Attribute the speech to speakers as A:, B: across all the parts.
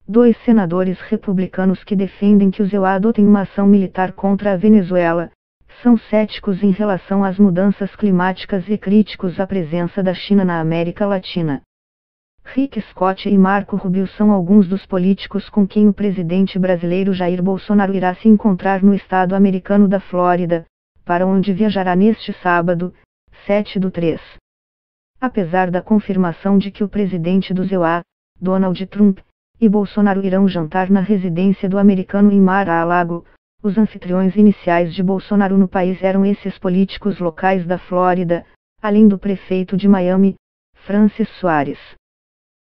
A: Dois senadores republicanos que defendem que os EUA adotem uma ação militar contra a Venezuela, são céticos em relação às mudanças climáticas e críticos à presença da China na América Latina. Rick Scott e Marco Rubio são alguns dos políticos com quem o presidente brasileiro Jair Bolsonaro irá se encontrar no estado americano da Flórida, para onde viajará neste sábado, 7/3. Apesar da confirmação de que o presidente dos EUA, Donald Trump, e Bolsonaro irão jantar na residência do americano em Mar-a-Lago, os anfitriões iniciais de Bolsonaro no país eram esses políticos locais da Flórida, além do prefeito de Miami, Francis Suárez.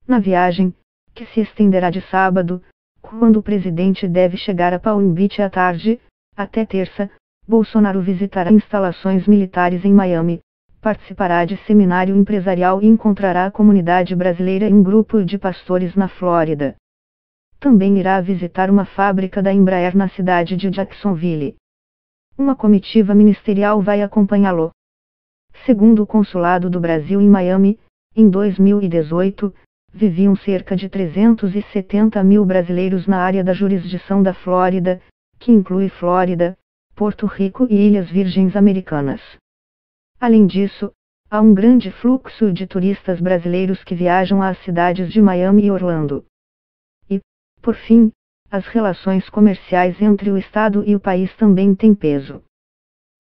A: Na viagem, que se estenderá de sábado, quando o presidente deve chegar a Palm Beach à tarde, até terça, Bolsonaro visitará instalações militares em Miami, participará de seminário empresarial e encontrará a comunidade brasileira e um grupo de pastores na Flórida. Também irá visitar uma fábrica da Embraer na cidade de Jacksonville. Uma comitiva ministerial vai acompanhá-lo. Segundo o Consulado do Brasil em Miami, em 2018, viviam cerca de 370 mil brasileiros na área da jurisdição da Flórida, que inclui Flórida, Porto Rico e Ilhas Virgens Americanas. Além disso, há um grande fluxo de turistas brasileiros que viajam às cidades de Miami e Orlando. E, por fim, as relações comerciais entre o Estado e o país também têm peso.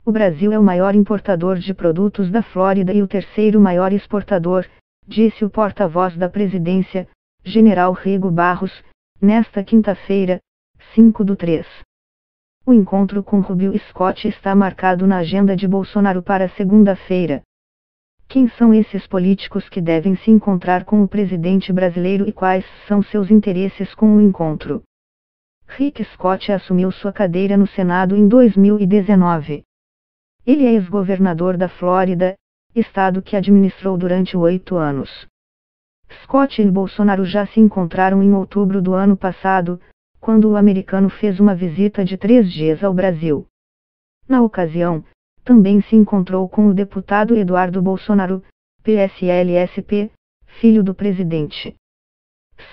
A: O Brasil é o maior importador de produtos da Flórida e o terceiro maior exportador, disse o porta-voz da presidência, General Rego Barros, nesta quinta-feira, 5/3. O encontro com Rubio e Scott está marcado na agenda de Bolsonaro para segunda-feira. Quem são esses políticos que devem se encontrar com o presidente brasileiro e quais são seus interesses com o encontro? Rick Scott assumiu sua cadeira no Senado em 2019. Ele é ex-governador da Flórida, estado que administrou durante 8 anos. Scott e Bolsonaro já se encontraram em outubro do ano passado, quando o americano fez uma visita de 3 dias ao Brasil. Na ocasião, também se encontrou com o deputado Eduardo Bolsonaro, PSL-SP, filho do presidente.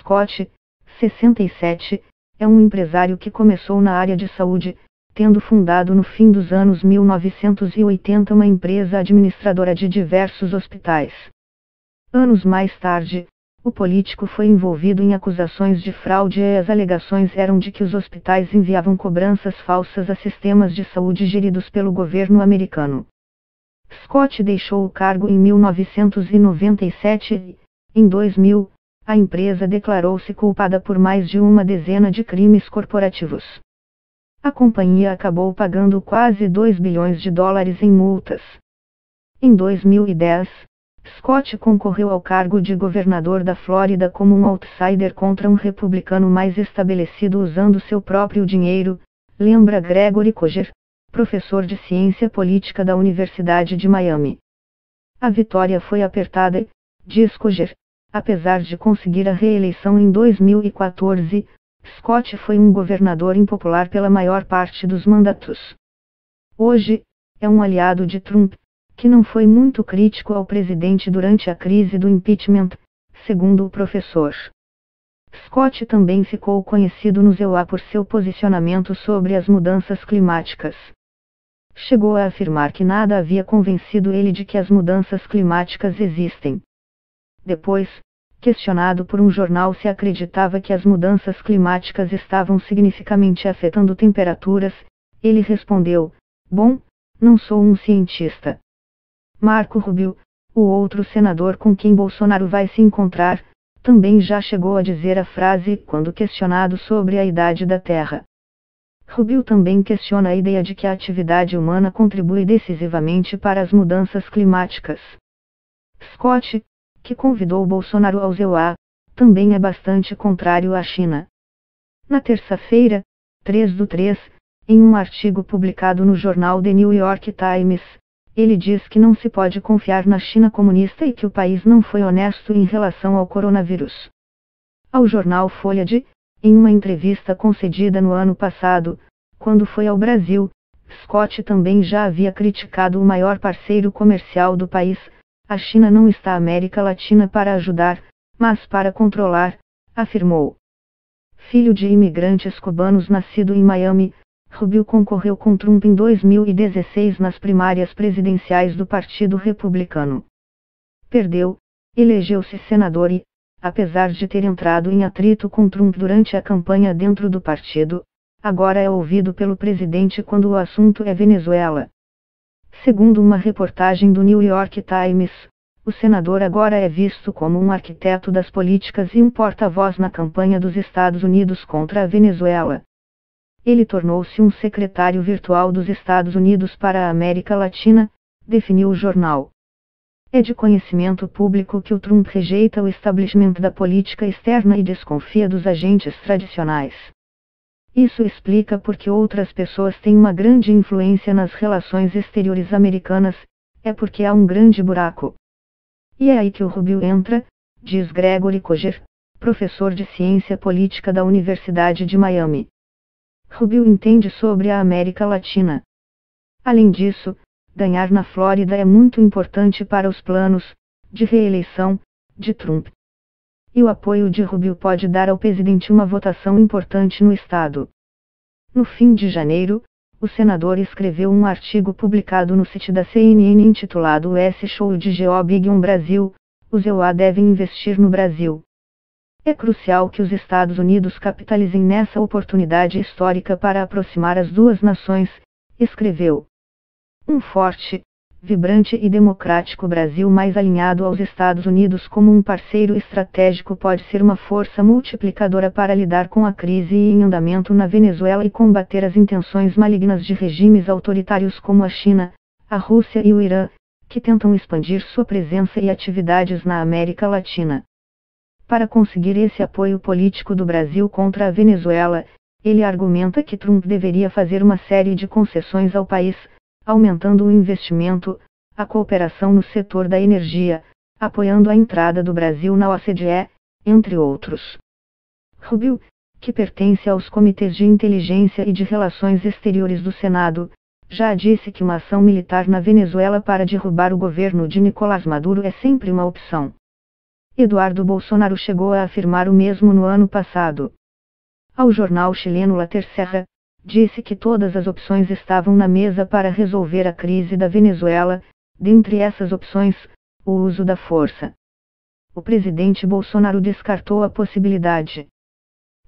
A: Scott, 67, é um empresário que começou na área de saúde, tendo fundado no fim dos anos 1980 uma empresa administradora de diversos hospitais. Anos mais tarde, o político foi envolvido em acusações de fraude e as alegações eram de que os hospitais enviavam cobranças falsas a sistemas de saúde geridos pelo governo americano. Scott deixou o cargo em 1997 e, em 2000, a empresa declarou-se culpada por mais de uma dezena de crimes corporativos. A companhia acabou pagando quase 2 bilhões de dólares em multas. Em 2010, Scott concorreu ao cargo de governador da Flórida como um outsider contra um republicano mais estabelecido usando seu próprio dinheiro, lembra Gregory Koger, professor de ciência política da Universidade de Miami. A vitória foi apertada, diz Koger, apesar de conseguir a reeleição em 2014, Scott foi um governador impopular pela maior parte dos mandatos. Hoje, é um aliado de Trump, que não foi muito crítico ao presidente durante a crise do impeachment, segundo o professor. Scott também ficou conhecido nos EUA por seu posicionamento sobre as mudanças climáticas. Chegou a afirmar que nada havia convencido ele de que as mudanças climáticas existem. Depois, questionado por um jornal se acreditava que as mudanças climáticas estavam significativamente afetando temperaturas, ele respondeu: "Bom, não sou um cientista." Marco Rubio, o outro senador com quem Bolsonaro vai se encontrar, também já chegou a dizer a frase quando questionado sobre a idade da Terra. Rubio também questiona a ideia de que a atividade humana contribui decisivamente para as mudanças climáticas. Scott, que convidou Bolsonaro aos EUA, também é bastante contrário à China. Na terça-feira, 3/3, em um artigo publicado no jornal The New York Times, ele diz que não se pode confiar na China comunista e que o país não foi honesto em relação ao coronavírus. Ao jornal Folha de, em uma entrevista concedida no ano passado, quando foi ao Brasil, Scott também já havia criticado o maior parceiro comercial do país. A China não está na América Latina para ajudar, mas para controlar, afirmou. filho de imigrantes cubanos nascido em Miami, Rubio concorreu com Trump em 2016 nas primárias presidenciais do Partido Republicano. Perdeu, elegeu-se senador e, apesar de ter entrado em atrito com Trump durante a campanha dentro do partido, agora é ouvido pelo presidente quando o assunto é Venezuela. Segundo uma reportagem do New York Times, o senador agora é visto como um arquiteto das políticas e um porta-voz na campanha dos Estados Unidos contra a Venezuela. Ele tornou-se um secretário virtual dos Estados Unidos para a América Latina, definiu o jornal. É de conhecimento público que o Trump rejeita o establishment da política externa e desconfia dos agentes tradicionais. Isso explica porque outras pessoas têm uma grande influência nas relações exteriores americanas, é porque há um grande buraco. E é aí que o Rubio entra, diz Gregory Koger, professor de ciência política da Universidade de Miami. Rubio entende sobre a América Latina. Além disso, ganhar na Flórida é muito importante para os planos de reeleição de Trump. E o apoio de Rubio pode dar ao presidente uma votação importante no estado. No fim de janeiro, o senador escreveu um artigo publicado no site da CNN intitulado "O S-Show de Geo Big on Brasil, os EUA devem investir no Brasil". É crucial que os Estados Unidos capitalizem nessa oportunidade histórica para aproximar as duas nações, escreveu. Um forte, vibrante e democrático Brasil mais alinhado aos Estados Unidos como um parceiro estratégico pode ser uma força multiplicadora para lidar com a crise em andamento na Venezuela e combater as intenções malignas de regimes autoritários como a China, a Rússia e o Irã, que tentam expandir sua presença e atividades na América Latina. Para conseguir esse apoio político do Brasil contra a Venezuela, ele argumenta que Trump deveria fazer uma série de concessões ao país, aumentando o investimento, a cooperação no setor da energia, apoiando a entrada do Brasil na OCDE, entre outros. Rubio, que pertence aos comitês de inteligência e de relações exteriores do Senado, já disse que uma ação militar na Venezuela para derrubar o governo de Nicolás Maduro é sempre uma opção. Eduardo Bolsonaro chegou a afirmar o mesmo no ano passado. Ao jornal chileno La Tercera, disse que todas as opções estavam na mesa para resolver a crise da Venezuela, dentre essas opções, o uso da força. O presidente Bolsonaro descartou a possibilidade.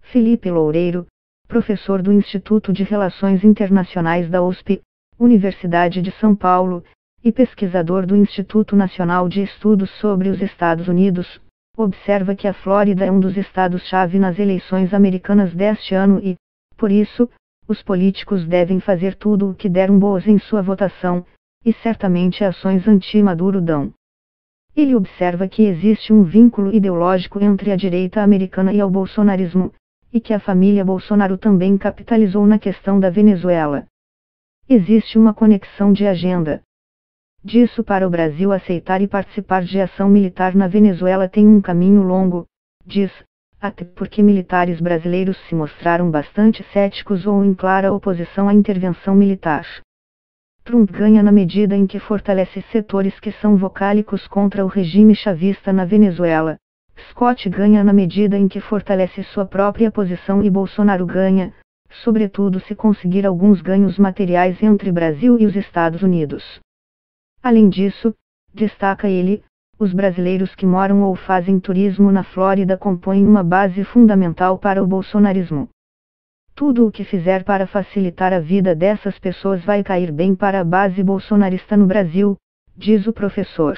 A: Felipe Loureiro, professor do Instituto de Relações Internacionais da USP, Universidade de São Paulo, e pesquisador do Instituto Nacional de Estudos sobre os Estados Unidos, observa que a Flórida é um dos estados-chave nas eleições americanas deste ano e, por isso, os políticos devem fazer tudo o que der boas em sua votação, e certamente ações anti-Maduro dão. Ele observa que existe um vínculo ideológico entre a direita americana e o bolsonarismo, e que a família Bolsonaro também capitalizou na questão da Venezuela. Existe uma conexão de agenda. Disso para o Brasil aceitar e participar de ação militar na Venezuela tem um caminho longo, diz, até porque militares brasileiros se mostraram bastante céticos ou em clara oposição à intervenção militar. Trump ganha na medida em que fortalece setores que são vocálicos contra o regime chavista na Venezuela. Scott ganha na medida em que fortalece sua própria posição e Bolsonaro ganha, sobretudo se conseguir alguns ganhos materiais entre Brasil e os Estados Unidos. Além disso, destaca ele, os brasileiros que moram ou fazem turismo na Flórida compõem uma base fundamental para o bolsonarismo. Tudo o que fizer para facilitar a vida dessas pessoas vai cair bem para a base bolsonarista no Brasil, diz o professor.